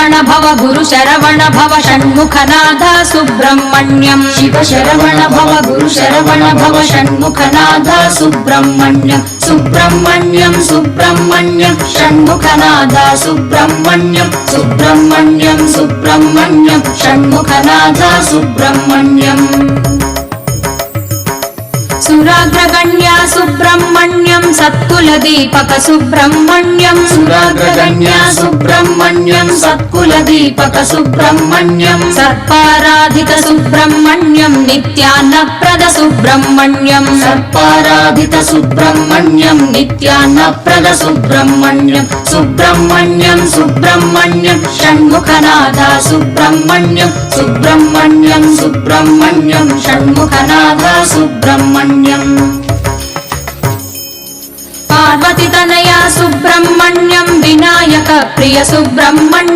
शरवण भव गुरु शरवण भव षण्मुखनाथ सुब्रह्मण्यं शिव शरवण भव गुरु शरवण भव षण्मुखनाथ सुब्रह्मण्यं सुब्रह्मण्यं सुब्रह्मण्यं षण्मुखनाथ सुब्रह्मण्यं सुब्रह्मण्यं सुब्रह्मण्यं षण्मुखनाथ सुब्रह्मण्यं सुराग्रगण्या सुब्रह्मण्यं सत्कुलदीपक सुब्रह्मण्यं सुराग्रगण्या सुब्रह्मण्यं सत्कुलदीपक सुब्रह्मण्यं सर्पाराधित सुब्रह्मण्यं नित्यान्नप्रद सुब्रह्मण्यं सर्पाराधित सुब्रह्मण्यं नित्यान्नप्रद सुब्रह्मण्यं सुब्रह्मण्यं सुब्रह्मण्यं षण्मुखनाथ सुब्रह्मण्यं सुब्रह्मण्यं सुब्रह्मण्यं षण्मुखनाथ सुब्रह्मण्यं पार्वती तनया सुब्रह्मण्यं विनायक प्रिय सुब्रह्मण्यं